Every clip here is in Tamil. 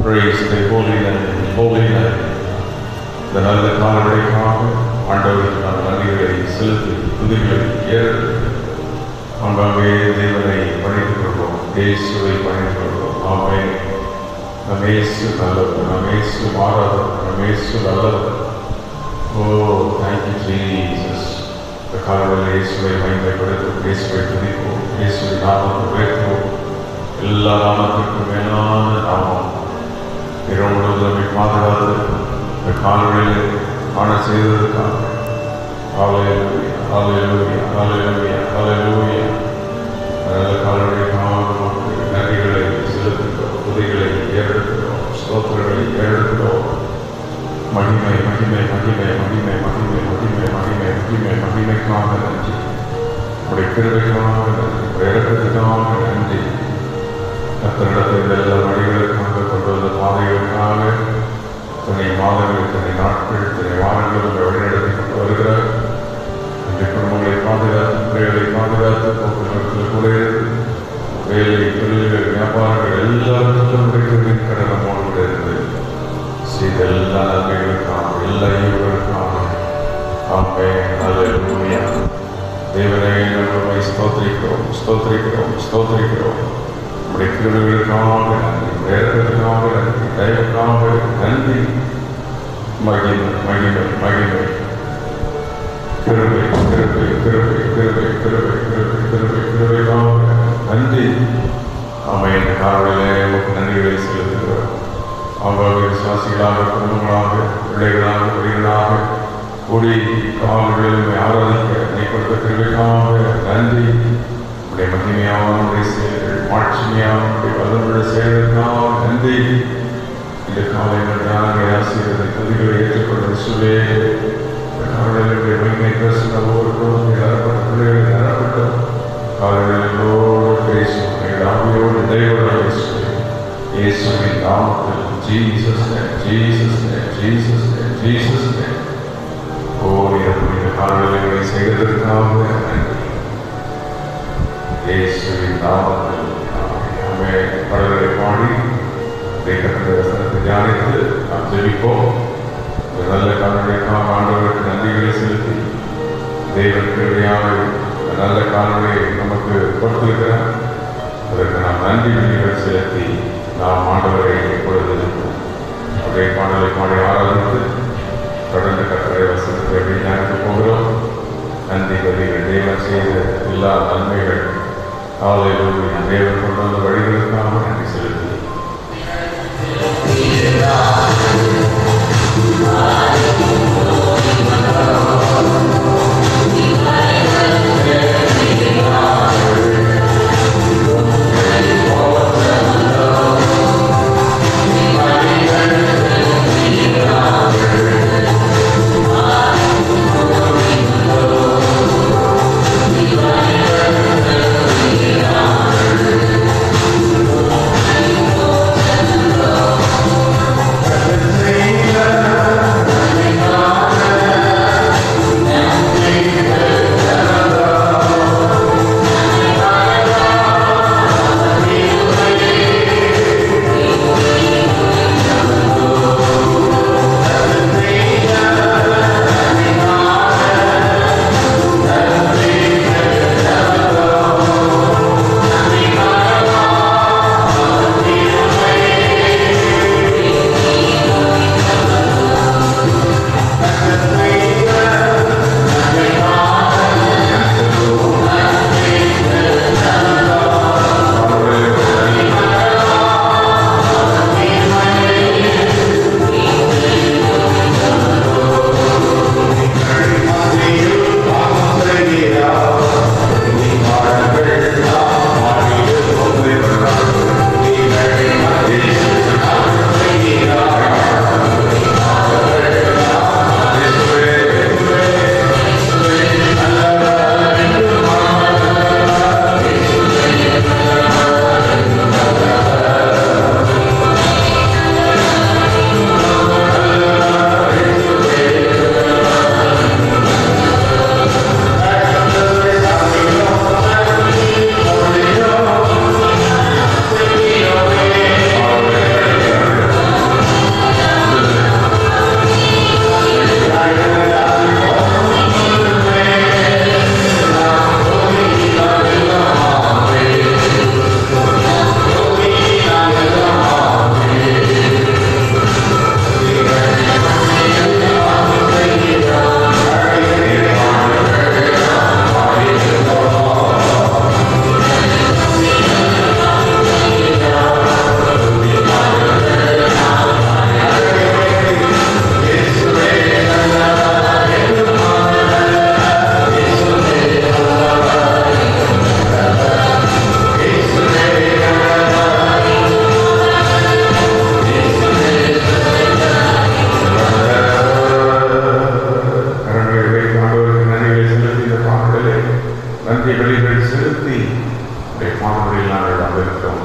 Praise the holy name, holy name. இந்த நல்ல காலங்களுக்காக ஆண்டவருக்கு நாம் நன்றிகளை செலுத்தி துதிகளை ஏறெடுத்து அங்காங்கே தேவனை பணித்துக் கொள்வோம், இயேசுவை பணித்துக் கொள்வோம். ஆமென். நம் இயேசு நல்லவர், நம் இயேசு மாறாதவர், நம் இயேசு நல்லவர். ஓ, தேங்க்யூ ஜீசஸ். இந்த காலங்களில் இயேசுவை மகிமைப்படுத்தும், இயேசுவை துதிப்போம், இயேசுவை நாமத்தை உயர்த்துவோம். எல்லா நாமத்திற்கும் மேலான நாமம் இரவு முழுவதும் நம்மை பாதுகாத்து இந்த காலங்களில் காண செய்ததற்காக ஹல்லேலூயா, ஹல்லேலூயா, ஹல்லேலூயா, ஹல்லேலூயா. நல்ல காலங்களுக்காக நன்றிகளை செலுத்துகிறோம், துதிகளை ஏறெடுக்கிறோம், ஸ்தோத்திரங்களை ஏறெடுக்கிறோம். மகிமை மகிமை மகிமை மகிமை மகிமை மகிமை மகிமை மகிமை மகிமைக்காக நன்றி, உடைய கிருபைக்காக நன்றி, உடைய இரக்கத்துக்காக நன்றி. கர்த்தரிடத்தில் எல்லா வழிகளுக்காக கொண்டு வந்த பாதைகளுக்காக இத்தனை மாதங்கள், இத்தனை நாட்கள், இத்தனை வாரங்கள் உங்கள் வழிநடத்தி கொண்டு வருகிறார். இந்த குடும்பங்களை பாதுகாத்து, பிள்ளைகளை பாதுகாத்து, போக்குவரத்தில் கூட வேலை, தொழில்கள், வியாபாரங்கள் எல்லாவற்றிலும் உடைக்கிறதின் கடனை மூலம் இருந்து செய்த எல்லா நன்மைகளுக்காக, எல்லா ஈவுகளுக்காக ஆமென். ஹல்லேலூயா. தேவனே, நம்மை ஸ்தோத்திரிக்கிறோம், ஸ்தோத்திரிக்கிறோம், ஸ்தோத்திரிக்கிறோம். நம்முடைய கிருபைகளுக்காக நன்றி, நேரத்திற்காக நன்றி, தயவுக்காக நன்றி. மகிமை மகிமை மகிமை. கிருபை கிருபை கிருபை கிருபை கிருபை கிருபை கிருபை கிருபைக்காக நன்றி. ஆமென். காலையிலே நமக்கு நன்றிகளை செலுத்துகிறோம். அவங்க விசுவாசிகளாக, குடும்பங்களாக, பிள்ளைகளாக, பிள்ளைகளாக கூடி காவல்களில் ஆராதிக்க நீ கொடுத்த கிருபைக்காக நன்றி. உடைய மகிமையான செயல்கள், மாட்சிமையான வல்லமுள்ள செயல்களுக்காக நன்றி. இந்த காலை நாங்கள் ஆசீர்வதை பதிவுகளை ஏற்றுக்கொள்ள சொல்லே காவலர்களுடைய மகிமை பேசுகிற ஒவ்வொரு குழந்தை அறப்பட்ட பிள்ளைகளை அறப்பட்டோம். காவலர்களோடு பேசும் ஆவியோடு தெய்வங்களை இயேசுவின் நாமத்தில் Jesus name, Jesus name, Jesus name, Jesus name. ஓ, இந்த காவலர்களை செய்வதற்காக நன்றி. இயேசுவின் நாமத்தில் ஆமென். பலரை பாடி கர்த்தருடைய வசனத்தை தியானித்து நாம் ஜெபிப்போம். இந்த நல்ல காலங்களுக்காக ஆண்டவருக்கு நன்றிகளை செலுத்தி தேவன் கிருபையாக நல்ல காலங்களை நமக்கு கொடுத்திருக்கிறார். அதற்கு நாம் நன்றிகள் செலுத்தி நாம் ஆண்டவரை எப்பொழுது அப்படியே பாடலை பாடி ஆராதித்து தொடர்ந்து கர்த்தருடைய வசனத்தை எப்படி தியானிக்க போகிறோம். நன்றி பதிகள், தேவன் செய்த எல்லா நன்மைகள், ஹல்லேலூயா, தேவன் கொண்டு வந்த வழிகளுக்காக நன்றி செலுத்தி Thank you.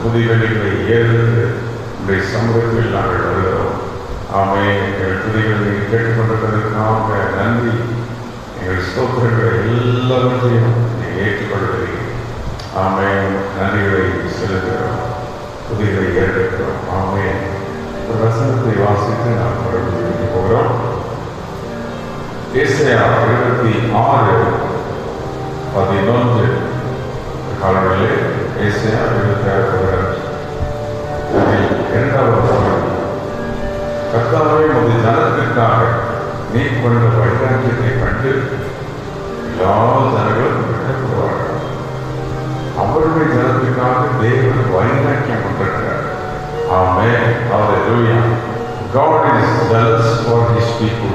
துதிகளை ஏற்று உடைய சமூகத்தில் நாங்கள் வருகிறோம். ஆமே, எங்கள் துதிகளை கேட்டுக்கொண்டிருப்பதற்காக நன்றி. எங்கள் ஸ்தோத்திரங்களை எல்லாவற்றையும் நீங்கள் ஏற்றுக்கொள்கிறீர்கள். ஆமே, நன்றிகளை செலுத்துகிறோம், துதிகளை ஏற்கிறோம். ஆமே, ஒரு வசனத்தை வாசித்து நாம் தொடர்ந்து போகிறோம். ஏசாயா 26:11 காலங்களிலே ஏசாயா 26:11 இரண்டாவது வசனம், கர்த்தாவே உமது ஜனத்திற்காக நீ கொண்ட வைராக்கியத்தை கண்டு எல்லா ஜனங்களும் வெட்கப்படுவார்கள். அவருடைய ஜனத்திற்காக தேவன் வைராக்கியம் கொண்டிருக்கிறார். ஆமென், ஹல்லேலூயா. God is jealous for his people.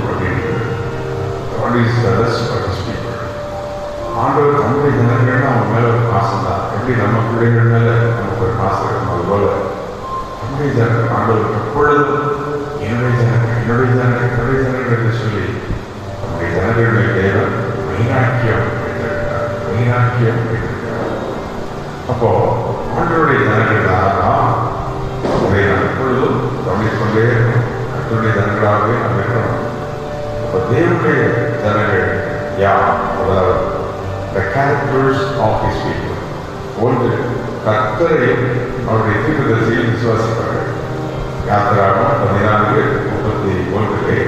God is jealous for his people. ஆண்டவர் நம்முடைய ஜனங்கள் அவங்க மேல ஒரு பாசம் தான். எப்படி நம்ம பிள்ளைகள் மேல நமக்கு ஒரு பாசம் இருக்கும், அது போல நம்முடைய ஜனங்கள் ஆண்டவர் எப்பொழுதும் என்னுடைய ஜனங்கள் என்று சொல்லி நம்முடைய ஜனங்களுடைய தேவன் வைராக்கியம் வைத்திருக்கிறார். அப்போ ஆண்டவருடைய ஜனங்கள் தான் அதை நாம் எப்பொழுதும் கவனித்துக்கொண்டே இருக்கணும். கர்த்தருடைய ஜனங்களாகவே நாம் இருக்கணும். அப்போ தேவனுடைய ஜனங்கள் யார்? அதாவது the characters of his people. ஒன்று, கர்த்தரையும் அவருடைய தீர்க்கதரிசியையும் விசுவாசிப்பார்கள். யாத்திராகமம் 14:31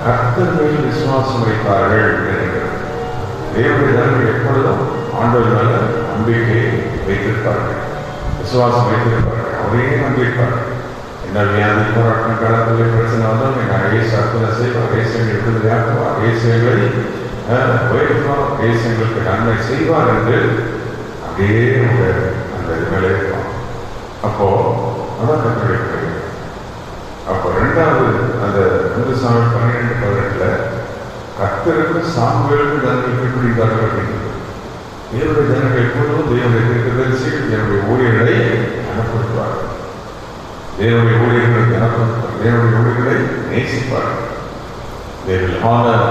கர்த்தர் மேல் விசுவாசம் வைத்தார்கள் என்கிறது. தேவனுடைய ஜனங்கள் எப்பொழுதும் ஆண்டவர் மேல நம்பிக்கை வைத்திருப்பார்கள், விசுவாசம் வைத்திருப்பார்கள், அவரையே நம்பியிருப்பார்கள். என்ன வியாதி போராட்டம் காலத்தில் பிரச்சனை வந்தால் எங்கள் ஏசு அர்ப்பணை செய்வார், ஏசு எங்கள் விடுதலையாக்குவார், ஏசு எங்களை உயர்த்துவார், ஏசு எங்களுக்கு நன்மை செய்வார் என்று அப்படியே அந்த மேலே இருப்பான். அப்போ அதான் கற்றுக்கிறது. அப்போ ரெண்டாவது அந்த 2 சாமுவேல் 12:18 கர்த்தருக்கு சாமுவேலுக்கு ஜனங்களுக்கு எப்படி இருந்தார்கள் அப்படிங்கிறது. தேவனுடைய ஜனங்கள் எப்பொழுதும் தேவனுடைய தீர்க்கதரிசிகள் தேவனுடைய ஊழியர்களை கனப்படுத்துவார்கள், தேவனுடைய ஊழியர்களை கனப்படுத்துவார்கள், தேவனுடைய ஊழியர்களை நேசிப்பார்கள். They will honor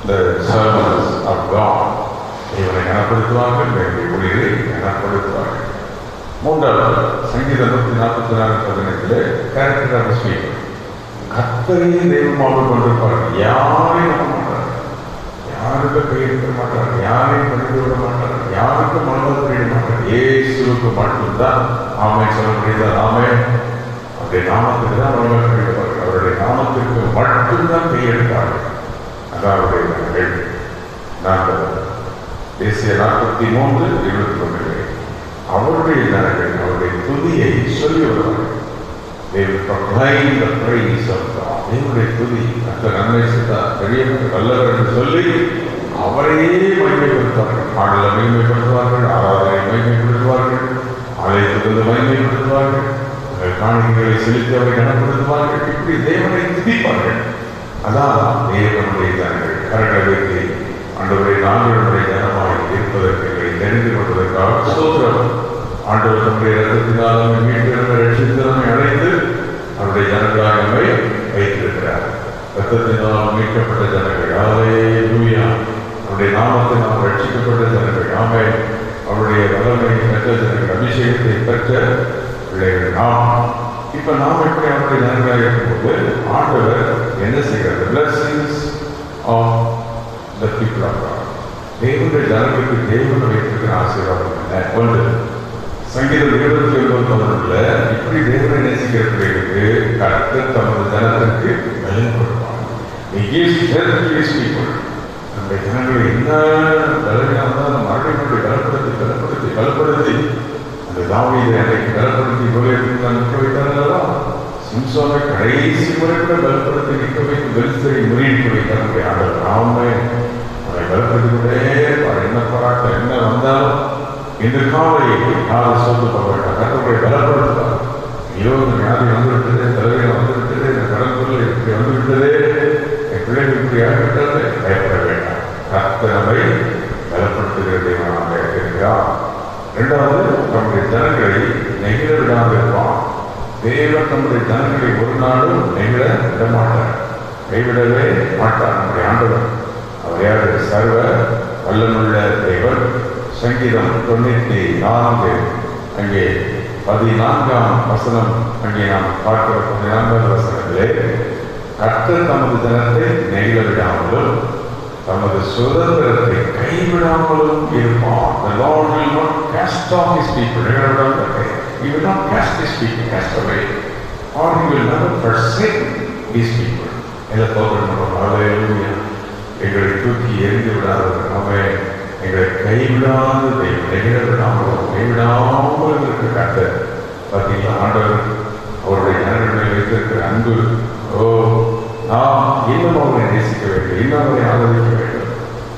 the servants of God. தேவனை கனப்படுத்துவார்கள், தேவனுடைய ஊழியரை கனப்படுத்துவார்கள். மூன்றாவது, சங்கீதம் 144:15 கேரக்டர் ஆஃப் ஸ்பீக்கர். கர்த்தரையே தெய்வமாக கொண்டிருப்பார்கள், யாரையும் நம்ப மாட்டார்கள், யாருக்கும் கையெழுத்த மாட்டார்கள், யாரையும் படித்து விட மாட்டார்கள், யாருக்கும் மனதில் விட மாட்டார்கள். இயேசுவுக்கு மட்டும்தான் ஆமென் சொல்ல முடியாது. ஆமென். அவருடைய நாமத்துக்கு தான் மனதில் விடுவார்கள், அவருடைய நாமத்திற்கு மட்டும்தான் கையெழுத்தார்கள். அதான் அவருடைய கேள்வி. தேசிய 43:21 அவருடைய ஜனங்கள் அவருடைய துதியை சொல்லி வருவார்கள். They will proclaim the praise of God. தேவனுடைய துதி, அந்த நன்மை செய்தார், பெரியவர் வல்லவர் என்று சொல்லி அவரையே மகிமைப்படுத்துவார்கள். பாடலை மகிமைப்படுத்துவார்கள், ஆராதனை மகிமைப்படுத்துவார்கள், ஆலயத்திலிருந்து மகிமைப்படுத்துவார்கள், காணிக்கைகளை செலுத்தி அவரை கனப்படுத்துவார்கள். இப்படி தேவனை துதிப்பார்கள். அதான் தேவனுடைய ஜனங்கள். கரங்களை வைத்து ஆண்டவரை நாங்களுடைய ஜனமாய் இருப்பதற்கு எங்களை தெரிந்து கொள்வதற்காக ஸ்தோத்திரம். ஆண்டவர் தம்முடைய இரத்தத்தினாலும் மீட்டிருந்த ரட்சித்தனமை அடைந்து அவருடைய ஜனங்களாக நம்மை வைத்திருக்கிறார். இரத்தத்தினால் மீட்கப்பட்ட ஜனங்கள், ஹல்லேலூயா. அவருடைய நாமத்தினால் ரட்சிக்கப்பட்ட ஜனங்கள், ஆமென். அவருடைய வல்லமை பெற்ற ஜனங்கள், அபிஷேகத்தை பெற்ற பிள்ளைகள் நாம். இப்ப நாம் எப்படி அவருடைய ஜனங்களாக இருக்கும்போது ஆண்டவர் என்ன செய்கிறது? blessings of the people of God. தேவனுடைய ஜனங்களுக்கு தேவன் வைத்திருக்கிற ஆசீர்வாதம் என்ன? ஒன்று, சங்கீதம் 29:11 இப்படி தேவனை நேசிக்கிற பிள்ளைகளுக்கு கர்த்தர் தமது ஜனத்திற்கு பலன் கொடுப்பார். நம்முடைய ஜனங்களை என்ன பலவீனம் மறுபடி பலப்படுத்தி அந்த தாவீதை அன்றைக்கு பலப்படுத்தி கோலியாத்தை நிற்க வைத்தார்களா? சிம்சோனை கடைசி முறை கூட பலப்படுத்தி நிற்க வைத்து பெலிஸ்தரை முறியடிக்க வைத்தார் நம்முடைய ஆண்டவர். ஆமென். அவரை பலப்படுத்தி கொண்டே என்ன போராட்டம் என்ன வந்தாலும் இந்த காலையை யாரும் சொல்ல போகிறார், கர்த்தரை பலப்படுத்துவார். ஐயோ, இந்த வியாதி வந்துவிட்டது, தலைவர்கள் வந்துவிட்டது, இந்த கடன் பொருள் இப்படி வந்துவிட்டதே, என் பிள்ளைகள் இப்படி ஆகிவிட்டது, பயப்பட வேண்டாம். கர்த்தர் நம்மை பலப்படுத்துகிற தெய்வமாக இருக்கிறார். இரண்டாவது, நம்முடைய ஜனங்களை நெகிழ விடாமல் இருப்பான். தேவன் நம்முடைய ஜனங்களை ஒரு நாளும் நெகிழ விட மாட்டார், கைவிடவே மாட்டார். நம்முடைய ஆண்டவர் அவர் யார்? சர்வ வல்லமுள்ள தேவன். சங்கீதம் 94 அங்கே 14ஆம் வசனம் அங்கே நாம் பார்க்கிற 14வது வசனத்திலே கர்த்தர் தமது ஜனத்தை நெகிழ விடாமலும் தமது சுதந்திரத்தை கைவிடாமலும் இருப்பார். The Lord will not cast off his people. He will not cast his people, cast away, or he will never forsake his people. எங்களை தூக்கி எரிந்து விடாதவர், அவன் எங்களை கைவிடாத தெய்வம், நெகிழ விடாமல் கைவிடாமல் இருக்க கர்த்தர். பார்த்தீங்களா, ஆண்டவர் அவருடைய ஜனங்கள் வைத்திருக்கிற அன்பு. நாம் இன்னும் அவரை நேசிக்க வேண்டும், இன்னும் அவரை ஆதரிக்க வேண்டும்,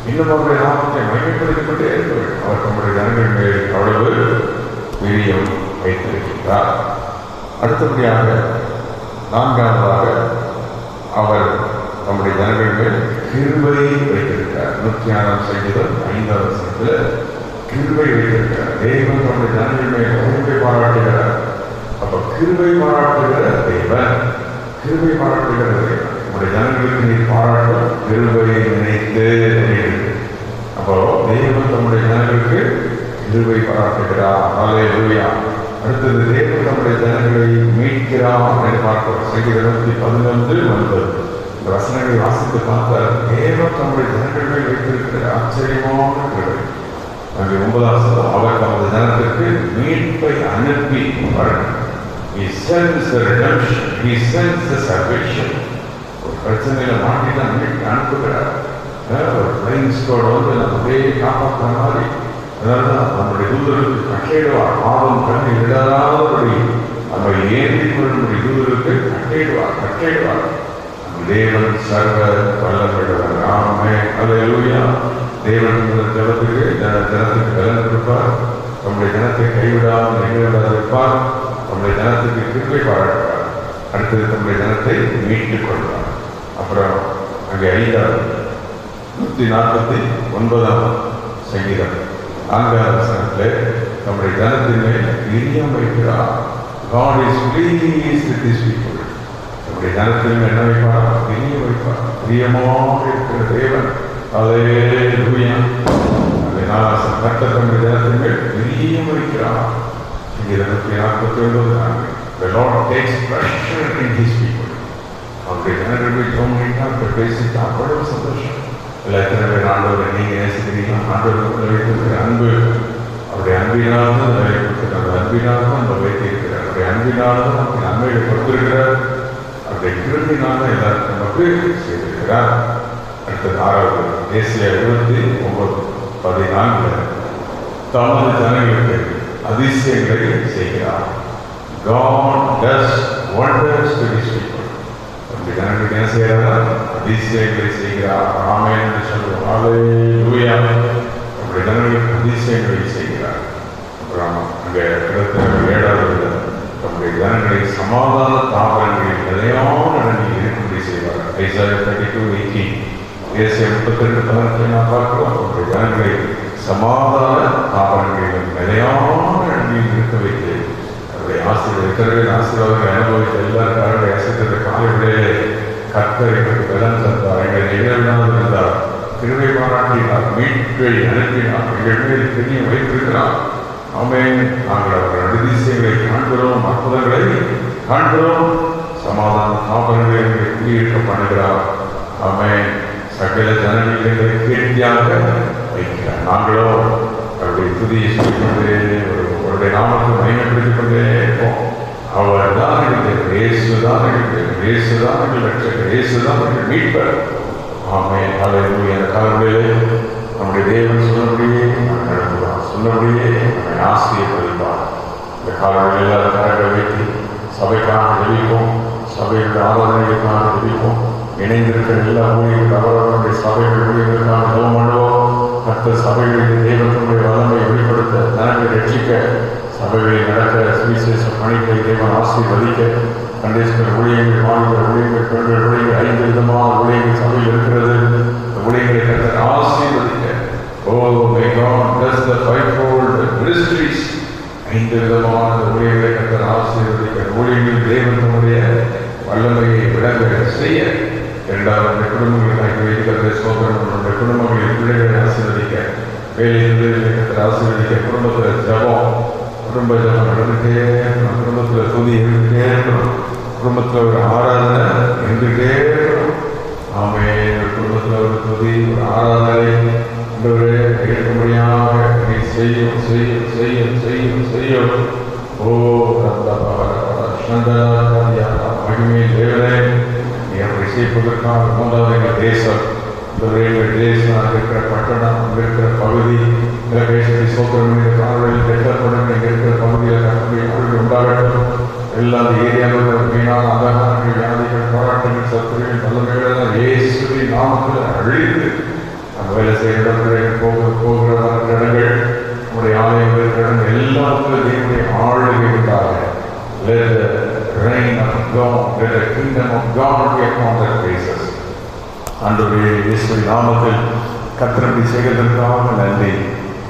இன்னும் அவருடைய நாமத்தை மையப்படுத்திக் கொண்டே இருக்க வேண்டும். அவர் நம்முடைய ஜனங்கள் மேல் அவ்வளவு பிரியம் வைத்திருக்கின்றார். அடுத்தபடியாக 4ஆவதாக அவர் நம்முடைய ஜனங்கள் மேல் கிருபை வைத்திருக்கிறார். 106ஆம் சங்கீதம் 5ஆம் வசனத்தில் கிருபை வைத்திருக்கிறார். தேவன் நம்முடைய ஜனங்கள் மேல் கிருபை பாராட்டுகிறார். அப்ப கிருபை பாராட்டுகிற தேவன், கிருபை பாராட்டுகிற தேவன் நம்முடைய ஜனங்களுக்கு நீர் பாராட்டும் கிருபையை நினைத்து. அப்போ தேவன் நம்முடைய ஜனங்களுக்கு கிருபை பாராட்டுகிறார். ஹல்லேலூயா. அடுத்தது தேவன் நம்முடைய ஜனங்களை மீட்கிறார் என்று பார்க்கிறோம். சங்கீதம் 111:9 இந்த வசனங்களை வாசித்து பார்த்தால் தேவன் நம்முடைய ஜனங்களை வைத்திருக்கிற ஆச்சரியமான கிருபை. அங்கே 9ஆம் வசனம், அவர் தமது ஜனத்திற்கு மீட்பை அனுப்பி வரணும். He sends the redemption, he sends the salvation. ஒரு பிரச்சனையில மாட்டிட்டு அனுப்புகிறார். ஒரு பிளைங் ஸ்குவாட் வந்து நம்ம அப்படியே காப்பாற்றுற மாதிரி. அதனாலதான் நம்முடைய தூதருக்கு கட்டளையிடுவார். பாவம் கண்ணை விடாதபடி நம்ம ஏந்தி கொள்ளுடைய தூதருக்கு கட்டளையிடுவார். தேவன் சர்வ வல்லமையுள்ளவர். ஆமென். ஹல்லேலூயா. தேவன் ஜனத்துக்கு பலன் கொடுப்பார். நம்முடைய ஜனத்தை கைவிடாமல் நெகிழாதிருப்பார். நம்முடைய ஜனத்துக்கு கிருபை பாராட்டுவார். அடுத்தது நம்முடைய ஜனத்தை மீட்டுக் கொள்வார். அப்புறம் அங்கே 149ஆம் சங்கீதம் 4ஆம் வசனத்தில் நம்முடைய ஜனத்தின் மேல் பிரியம் வைக்கிறார். God is pleased with his people. நம்முடைய ஜனத்தின் என்ன வைப்பார்? பிரியம் வைப்பார். பிரியமாக இருக்கிற தேவன். ஹல்லேலூயா. கர்த்தர் நம்முடைய ஜனத்தின் மேல் பிரியம் வைக்கிறார். சங்கீதம் 149 The Lord takes pleasure in his people. அவருடைய ஜனங்கள் தோன்றினா பேசிட்டு அவ்வளவு சந்தோஷம். எத்தனை பேர் ஆண்டவரை நீங்க நேசிக்கிறீங்க? ஆண்டவர் வைத்திருக்கிற அன்பு, அவருடைய அன்பினால் தான் வைத்திருக்கிறார். அந்த அன்பினால் தான் நம்ம வைத்திருக்கிறார். அவருடைய அன்பினால் தான் நமக்கு நன்மையை கொடுத்திருக்கிறார். அவருடைய கிருபினால் தான் எல்லாருக்கும் நமக்கு செய்திருக்கிறார். அடுத்தது 6வது ஏசாயா 29:14 தமது ஜனங்களுக்கு அதிசயங்களை செய்கிறார். God does wonders to his people. நம்முடைய ஜனங்களுக்கு என்ன செய்கிறார்? அதிசயங்களை செய்கிறார். ஆமென் என்று சொல்லுவோம். ஹல்லேலூயா. நம்முடைய ஜனங்களுக்கு அதிசயங்களை செய்கிறார். அப்புறம் அங்கே கிடத்த 7வது நம்முடைய ஜனங்களை சமாதான தாபனங்களில் நிலையான இடங்களில் இருக்கும்படி செய்வார். ஐசாயா 32:18 ஏசாயா 32:18 நாம் பார்க்கிறோம். நம்முடைய ஜனங்களை சமாதான தாபனங்களிலும் நிலையான இடங்களில் இருக்க வைத்து ஆசீர்வாதங்கள் அனுபவித்த எல்லாருக்காக அசைத்த காலையிலே கர்த்தர் எங்களுக்கு பலன் தந்தார். எங்களை நிகழ்நாள் இருந்தார். கிருபை பாராட்டினார். மீட்பை அனுப்பினார். எங்கள் மேல் பெரிய வைத்திருக்கிறார். ஆமென். நாங்கள் அவர்கள் அதிசயங்களை காண்கிறோம், அற்புதங்களை காண்கிறோம். சமாதான தாபனங்களை எங்களை குடியிருக்க பண்ணுகிறார். ஆமென். சகல ஜனங்கள் எங்களை கீர்த்தியாக வைக்கிறார். நாங்களோ அவருடைய துதியை சொல்லிக்கொண்டே அவருடைய நாமத்தை மகிமைப்படுத்திக் கொண்டே இருப்போம். அவர் தான் இருக்கிறார். இயேசுதான் இருக்கிறார். இயேசுதான் எங்கள் ரட்சகர். இயேசுதான் எங்கள் மீட்பர். ஆமென். ஹல்லேலூயா. அந்த காலங்களிலே நம்முடைய தேவன் சொன்னபடியே நாம் நடந்துவார். சொன்னபடியே நம்மை ஆசீர்வதிப்பார். இந்த காலங்களில் எல்லாரும் கரங்களை வைத்து சபைக்காக ஜெபிப்போம். சபையுடைய ஆராதனைகளுக்காக ஜெபிப்போம். இணைந்திருக்கிற எல்லா ஊழியர்கள் அவர்களுடைய சபைகள் ஊழியர்களுக்காக ஜெபம் பண்ணுவோம். மற்ற சபைகளில் தேவனுடைய வல்லமை வெளிப்படுத்த, ஜனங்களை ரட்சிக்க, சபைகளில் நடக்கிற சுவிசேஷ பணிகளை தேவன் ஆசீர்வதிக்க, கண்டேஸ்வரர் ஊழியர்கள், மாணவர் ஊழியர்கள், பெண்கள் ஊழியர்கள், 5 விதமான ஊழியர்கள் சபையில் இருக்கிறது. இந்த ஊழியர்களை கர்த்தர் ஆசீர்வதிக்க. may God bless the fivefold ministries. 5 விதமான ஊழியர்களை கர்த்தர் ஆசீர்வதிக்க. ஊழியர்கள் தேவனுடைய வல்லமையை விளங்க செய்ய. 2வது குடும்பங்களுக்காக வைத்திருக்கிற சோதனை நம்முடைய குடும்பங்களில் பிள்ளைகளை ஆசீர்வதிக்க, வேலையில் ஆசீர்வதிக்க, குடும்பத்தில் ஜபம் குடும்ப ஜபம் நடந்துகிட்டே இருக்கணும், குடும்பத்தில் துதி இருந்துகிட்டே இருக்கணும், குடும்பத்தில் ஒரு ஆராதனை இருந்துகிட்டே இருக்கணும். ஆமே, குடும்பத்தில் ஒரு துதி, ஒரு ஆராதனை இருக்க முடியாம நீ செய்யும் செய்யும் செய்யும் செய்யும் செய்யும். ஓ மகிமை தேவனே, நீ அப்படி செய்வதற்காக மூன்றாவது எங்கள் தேசம், எங்கள் தேசம், அங்கே இருக்கிற பட்டணம், அங்கே இருக்கிற பகுதி, இலகேசத்தை சோத்திரம் காணொலியில் கெட்டப்படும் இங்கே இருக்கிற பகுதியில் கட்டளை உண்டாகட்டும். எல்லா ஏரியாவில் வீணான அந்தகாரங்கள், வியாதிகள், போராட்டங்கள், சத்துருகள், நல்லவைகள் இயேசுவின் நாமத்தில் அழித்து நம்ம வேலை செய்கிற இடங்கள், போகிற இடங்கள், நம்முடைய ஆலயம் இருக்கிற இடங்கள் எல்லாத்துக்கும் தேவனுடைய ஆளுகை உண்டாக. Let the reign of God, let the kingdom of God be upon that places. ஆண்டவரே, இயேசுவின் நாமத்தில் கர்த்தரை செய்வதற்காக நன்றி.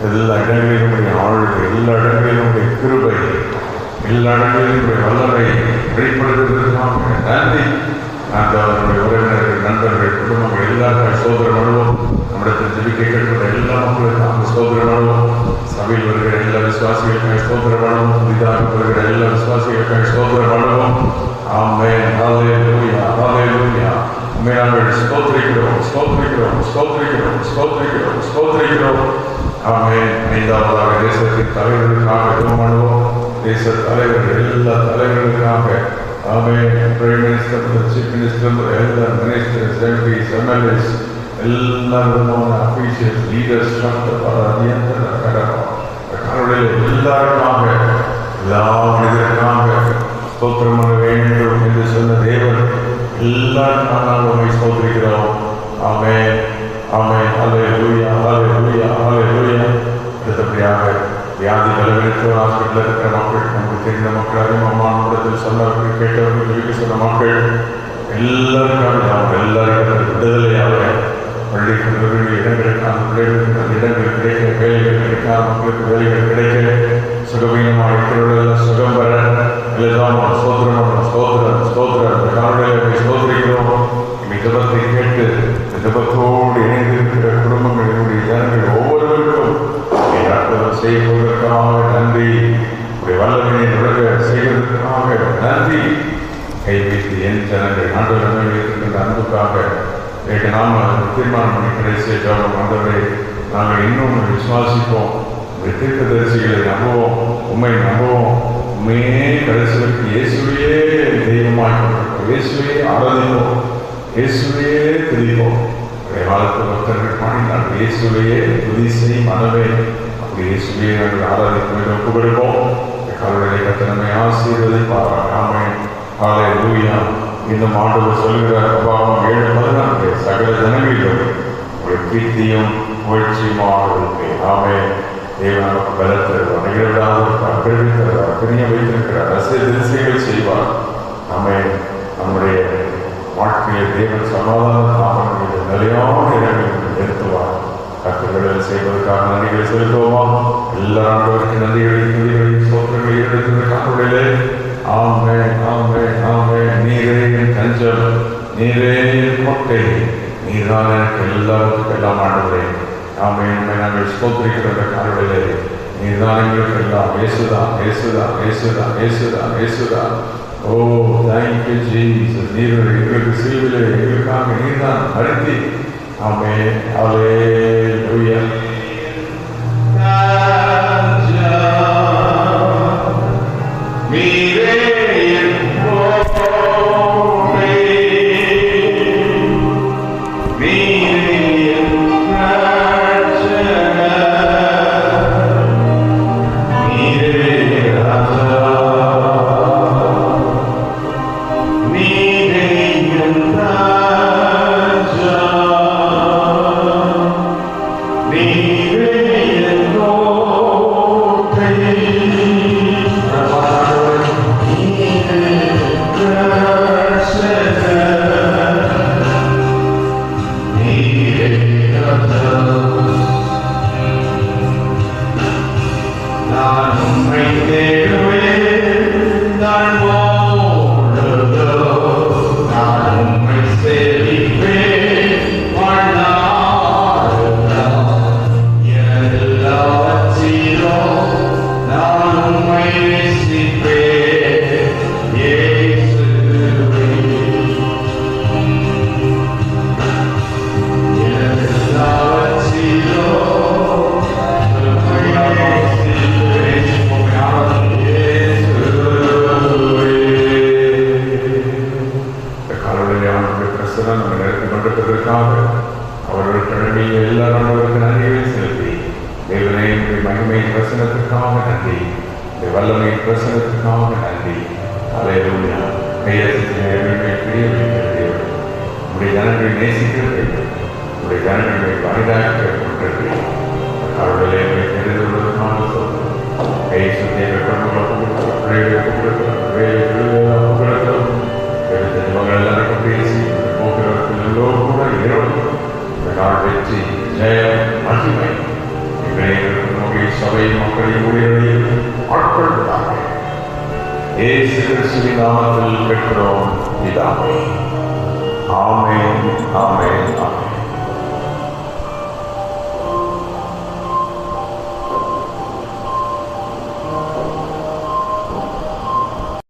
எல்லா இடங்களிலும் ஆளுகை, எல்லா இடங்களிலும் கிருபை, எல்லா இடங்களிலும் வல்லமை வெளிப்படுத்துவதற்காக நன்றி. அவருடைய உறவினர்கள், நண்பர்கள், குடும்பங்கள் எல்லாருக்கும் சோதரம் அனுபவம், நம்மிடத்தில் ஜெபிக்க கேட்கிற எல்லா மக்களுக்கும் சோதரம் அனுபவம், சபையில் வருகிற எல்லா விசுவாசிகளுக்காக சோதரம் அனுபவம், புதிதாக வருகிற எல்லா விசுவாசிகளுக்காக சோதரம் அனுபவம். ஆமென். ஹல்லேலூயா, ஹல்லேலூயா. நாங்கள் ஸ்தோத்திரிக்கிறோம், ஸ்தோத்திரிக்கிறோம், ஸ்தோத்திரிக்கிறோம், ஸ்தோத்திரிக்கிறோம், ஸ்தோத்திரிக்கிறோம். ஆமென். ஐந்தாவதாக தேசத்தின் தலைவர்களுக்காக ஜெபம் பண்ணுவோம். தேச தலைவர்கள், எல்லா தலைவர்களுக்காக. ஆமென். பிரைம் மினிஸ்டர், சீஃப் மினிஸ்டர், எல்லா மினிஸ்டர்ஸ், எம்பிஸ், எம்எல்ஏஸ், எல்லா விதமான அஃபீஷியல்ஸ், லீடர்ஸ், எல்லாருக்காக, எல்லா மனிதருக்காக ஸ்தோத்திரம் பண்ண வேண்டும் என்று சொன்ன தேவன் எல்லாருக்காக நாங்கள் ஸ்தோத்திரிக்கிறோம். ஆமென், ஆமென். ஹல்லேலூயா, ஹல்லேலூயா, ஹல்லேலூயா. அடுத்தபடியாக வியாதி பலவீனத்தோ ஹாஸ்பிட்டலில் இருக்கிற மக்கள், நமக்கு தெரிந்த மக்கள், அறிமுகமானத்தில் சொன்னவர்கள், கேட்டவர்கள், திருப்பி சொன்ன மக்கள் எல்லாருக்காக நாம் எல்லாருக்கும் விடுதலையாக பள்ளி கல்லூரி இடங்களுக்கான பிள்ளைகளுக்கு அந்த இடங்கள் கிடைக்க, வேலைகள் கிடைக்காத மக்களுக்கு வேலைகள் கிடைக்க, சுகவீனமாக இருக்கிறவர்கள் சுகம் பெற எல்லாம் சோதரம் சோதரம் சோதரம் காலையில் சோதரிக்கிறோம். இந்த ஜபத்தை கேட்டு இந்த ஜபத்தோடு இணைந்திருக்கிற குடும்பங்களுடைய ஜனங்கள் ஒவ்வொருவருக்கும் அற்புதம் செய்வதற்காக நன்றி. உடைய வல்லமையை நுழைய செய்வதற்காக நன்றி. கை வைத்து என் ஜனங்கள் ஆண்டவர் இருக்கின்ற அன்புக்காக கேட்டு நாம் தீர்மானம் பண்ணி கடைசியை ஜபம். ஆண்டவரை நாங்கள் இன்னும் விசுவாசிப்போம், தீர்க்கதரிசிகளை நம்புவோம், உண்மை நம்புவோம், உண்மையே கடைசிகளுக்கு இயேசுவையே தெய்வமாய் கொண்டிருப்போம், இயேசுவையே ஆராதிப்போம், இயேசுவையே துதிப்போம். காலத்து பக்தர்கள் பாடினால் இயேசுவையே துதி செய் மனமே, அப்படி இயேசுவையே நாங்கள் ஆராதிப்போம், ஒப்பு கொடுப்போம். காலையை கத்தனமை ஆசீர்வதிப்பார். ஆமென். ஹல்லேலூயா. இன்னும் ஆண்டவர் சொல்கிற அபாவம் 7:14 சகல ஜனங்களிலும் ஒரு கீர்த்தியும் புகழ்ச்சியுமாக இருப்பேன். ஆமென். தேவன் நமக்கு பலன் தருவார், நிகழ்விடாத பிரிவிக்கிறார், பிரிய வைத்திருக்கிறார், திசைகள் செய்வார். ஆமென். நம்முடைய வாழ்க்கையில் தேவன் சமாதான நாமங்கள் நிலையான இடங்களில் நிறுத்துவார். கருத்துக்களில் செய்வதற்காக நன்றிகளை செலுத்துவோமா? எல்லா ஆண்டவருக்கு நன்றிகளை துதிகளை சோதனைகளை எடுத்துவதற்காக ஆமென், ஆமென், ஆமென். நீரே என் தஞ்சம், நீரே என் கோட்டை, நீர்தான் எனக்கு எல்லாருக்கும் எல்லாம் ஆண்டவரே. ஆமென். நாங்கள் ஸ்தோத்திரிக்கிற காரணங்களே நீர்தான் எங்களுக்கு எல்லாம். இயேசுதான், இயேசுதான், இயேசுதான், இயேசுதான், இயேசுதான். ஓ தேங்க்யூ ஜீசஸ். நீர் எங்களுக்கு சிலுவையிலே எங்களுக்காக நீர்தான் மரித்தி. ஆமென். ஹல்லேலூயா. He வசனத்துக்காக நன்றி. அல்லேலூயா. கையெழுத்து நேரங்களை பிரிய வைக்கிறது. உடைய ஜனங்களை நேசிக்கிறது. உடைய ஜனங்களை பரிதாக்க கொண்டது. அவர்களை தெரிந்து கொள்வதற்கான சொல்லும் கை சுத்திய எல்லாருக்கும் பேசி போக்குவரத்தில் எல்லோரும் கூட இரவு இந்த நாள் வெற்றி ஜெயம் மகிமை எங்களை சபை மக்களின் ஊழியர்களையும் ஆட்கொள்வதாக இயேசு கிறிஸ்துவின் நாமத்தில் பெற்றோம் பிதாவே. ஆமென், ஆமென், ஆமென்.